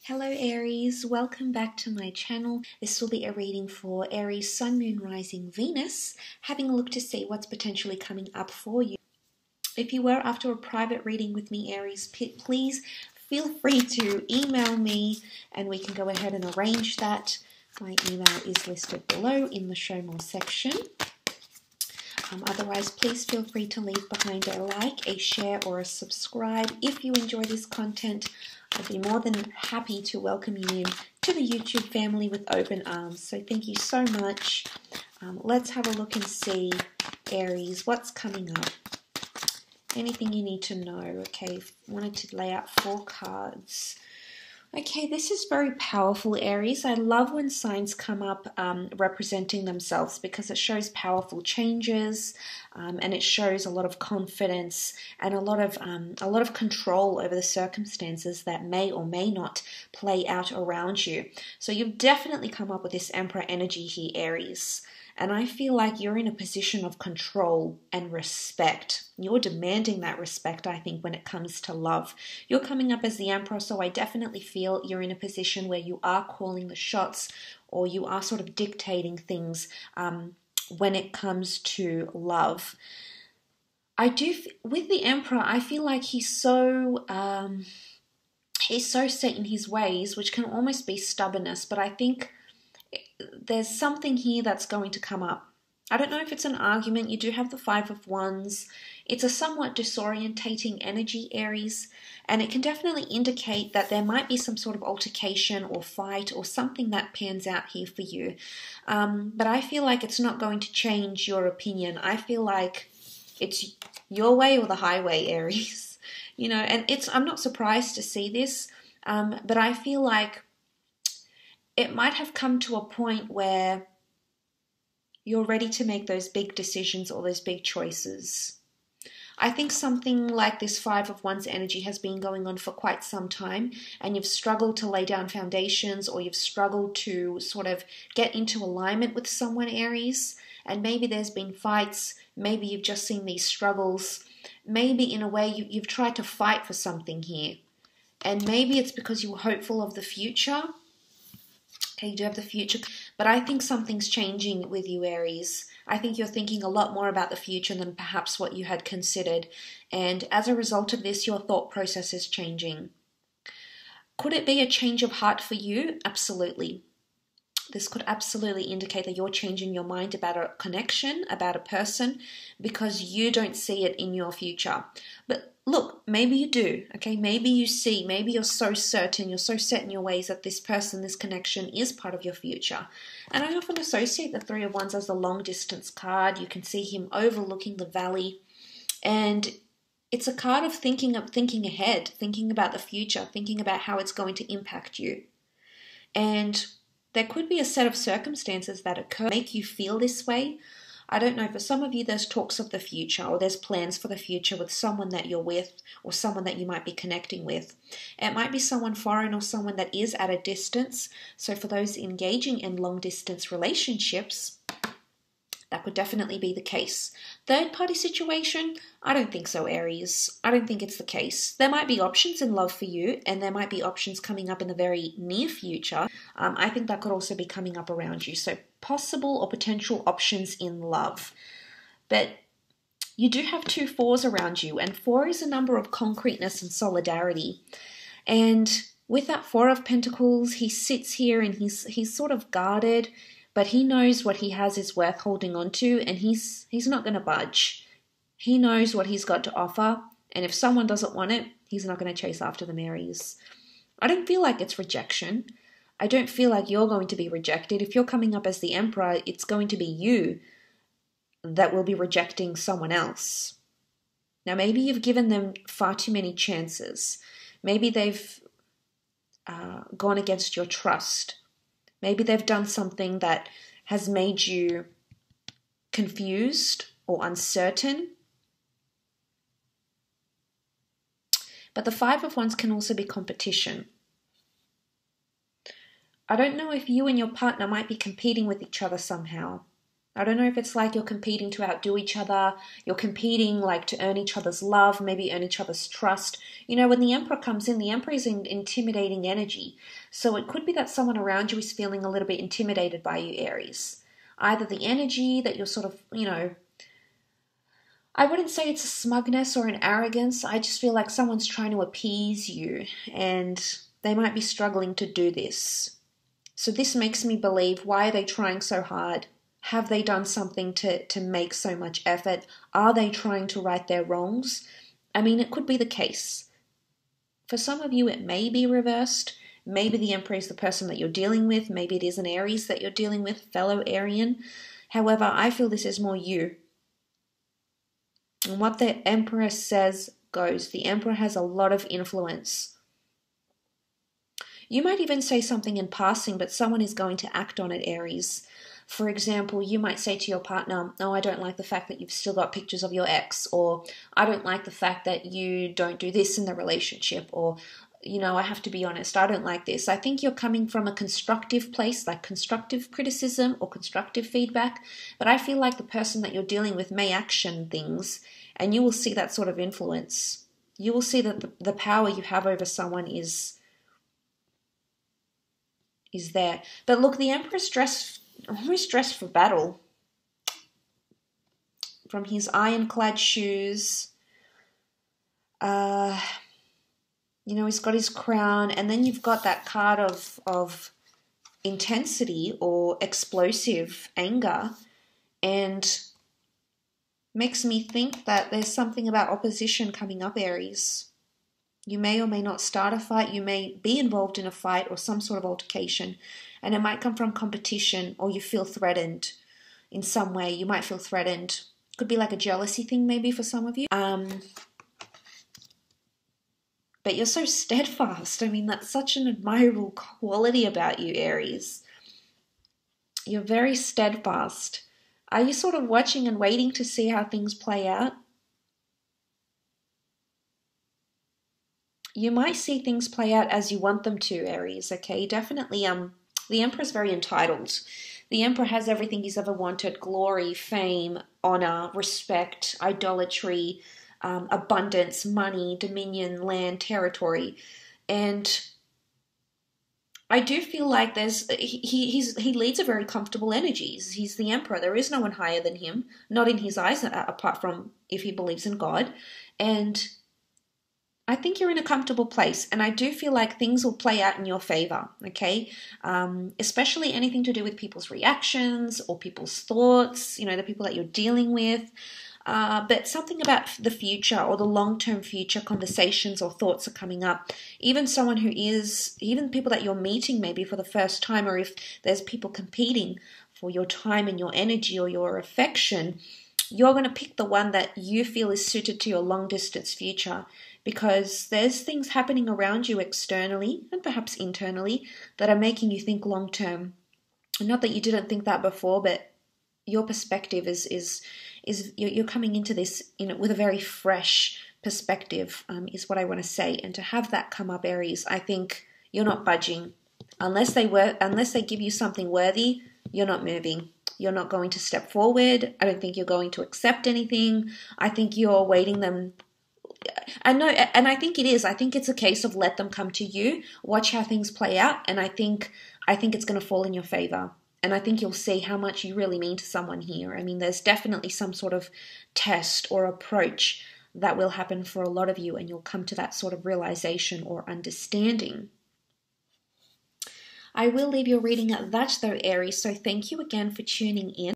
Hello Aries, welcome back to my channel. This will be a reading for Aries, Sun, Moon, Rising, Venus, having a look to see what's potentially coming up for you. If you were after a private reading with me, Aries, please feel free to email me and we can go ahead and arrange that. My email is listed below in the show more section. Otherwise, please feel free to leave behind a like, a share, or a subscribe. If you enjoy this content, I'd be more than happy to welcome you in to the YouTube family with open arms. So thank you so much. Let's have a look and see, Aries, what's coming up. Anything you need to know. Okay, wanted to lay out 4 cards. Okay, this is very powerful, Aries. I love when signs come up representing themselves because it shows powerful changes and it shows a lot of confidence and a lot of control over the circumstances that may or may not play out around you. So you've definitely come up with this Emperor energy here, Aries. And I feel like you're in a position of control and respect. You're demanding that respect, I think, when it comes to love. You're coming up as the Emperor, so I definitely feel you're in a position where you are calling the shots or you are sort of dictating things when it comes to love. With the Emperor, I feel like he's so set in his ways, which can almost be stubbornness, but I think there's something here that's going to come up. I don't know if it's an argument. You do have the 5 of Wands. It's a somewhat disorientating energy, Aries, and it can definitely indicate that there might be some sort of altercation or fight or something that pans out here for you. But I feel like it's not going to change your opinion. I feel like it's your way or the highway, Aries. You know, and I'm not surprised to see this, but I feel like it might have come to a point where you're ready to make those big decisions or those big choices. I think something like this 5 of Wands energy has been going on for quite some time, and you've struggled to lay down foundations, or you've struggled to sort of get into alignment with someone, Aries, and maybe there's been fights, maybe you've just seen these struggles, maybe in a way you've tried to fight for something here, and maybe it's because you were hopeful of the future. Okay, you do have the future, but I think something's changing with you, Aries. I think you're thinking a lot more about the future than perhaps what you had considered, and as a result of this, your thought process is changing. Could it be a change of heart for you? Absolutely. This could absolutely indicate that you're changing your mind about a connection, about a person, because you don't see it in your future. But look, maybe you do, okay? Maybe you see, maybe you're so certain, you're so set in your ways that this person, this connection is part of your future. And I often associate the 3 of Wands as the long distance card. You can see him overlooking the valley. And it's a card of thinking ahead, thinking about the future, thinking about how it's going to impact you. And there could be a set of circumstances that occur make you feel this way. I don't know, for some of you there's talks of the future or there's plans for the future with someone that you're with or someone that you might be connecting with. It might be someone foreign or someone that is at a distance. So for those engaging in long distance relationships, that could definitely be the case. Third party situation? I don't think so, Aries. I don't think it's the case. There might be options in love for you, and there might be options coming up in the very near future. I think that could also be coming up around you. So possible or potential options in love. But you do have 2 4s around you, and 4 is a number of concreteness and solidarity. And with that 4 of Pentacles, he sits here and he's sort of guarded, but he knows what he has is worth holding on to, and he's not going to budge. He knows what he's got to offer, and if someone doesn't want it, he's not going to chase after them, Aries. I don't feel like it's rejection. I don't feel like you're going to be rejected. If you're coming up as the Emperor, it's going to be you that will be rejecting someone else. Now, maybe you've given them far too many chances. Maybe they've gone against your trust. Maybe they've done something that has made you confused or uncertain. But the 5 of Wands can also be competition. I don't know if you and your partner might be competing with each other somehow. I don't know if it's like you're competing to outdo each other, you're competing like to earn each other's love, maybe earn each other's trust. You know, when the Emperor comes in, the Emperor is in intimidating energy. So it could be that someone around you is feeling a little bit intimidated by you, Aries. Either the energy that you're sort of, you know, I wouldn't say it's a smugness or an arrogance. I just feel like someone's trying to appease you and they might be struggling to do this. So this makes me believe, why are they trying so hard? Have they done something to make so much effort? Are they trying to right their wrongs? I mean, it could be the case. For some of you, it may be reversed. Maybe the Emperor is the person that you're dealing with. Maybe it is an Aries that you're dealing with, fellow Arian. However, I feel this is more you. And what the Emperor says goes. The Emperor has a lot of influence. You might even say something in passing, but someone is going to act on it, Aries. For example, you might say to your partner, oh, I don't like the fact that you've still got pictures of your ex, or I don't like the fact that you don't do this in the relationship, or, you know, I have to be honest, I don't like this. I think you're coming from a constructive place, like constructive criticism or constructive feedback, but I feel like the person that you're dealing with may action things, and you will see that sort of influence. You will see that the power you have over someone is there. But look, the Emperor's almost dressed for battle. From his ironclad shoes, you know, he's got his crown, and then you've got that card of intensity or explosive anger, and makes me think that there's something about opposition coming up, Aries. You may or may not start a fight, you may be involved in a fight or some sort of altercation, and it might come from competition, or you feel threatened in some way. You might feel threatened. Could be like a jealousy thing maybe for some of you. But you're so steadfast. I mean, that's such an admirable quality about you, Aries. You're very steadfast. Are you sort of watching and waiting to see how things play out? You might see things play out as you want them to, Aries, okay? Definitely, the Emperor's very entitled. The Emperor has everything he's ever wanted: glory, fame, honor, respect, idolatry, abundance, money, dominion, land, territory. And I do feel like he leads a very comfortable energy. He's the Emperor. There is no one higher than him, not in his eyes, apart from if he believes in God. And I think you're in a comfortable place, and I do feel like things will play out in your favor, okay? Especially anything to do with people's reactions or people's thoughts, you know, the people that you're dealing with. But something about the future or the long-term future conversations or thoughts are coming up. Even people that you're meeting maybe for the first time, or if there's people competing for your time and your energy or your affection, you're going to pick the one that you feel is suited to your long-distance future, because there's things happening around you externally and perhaps internally that are making you think long-term. Not that you didn't think that before, but your perspective is you're coming into this, you know, with a very fresh perspective, is what I want to say. And to have that come up, Aries, I think you're not budging. Unless they give you something worthy, you're not moving. You're not going to step forward. I don't think you're going to accept anything. I think you're waiting them. And I think it is. I think it's a case of let them come to you, watch how things play out, and I think it's going to fall in your favor. And I think you'll see how much you really mean to someone here. I mean, there's definitely some sort of test or approach that will happen for a lot of you, and you'll come to that sort of realization or understanding. I will leave your reading at that though, Aries, so thank you again for tuning in.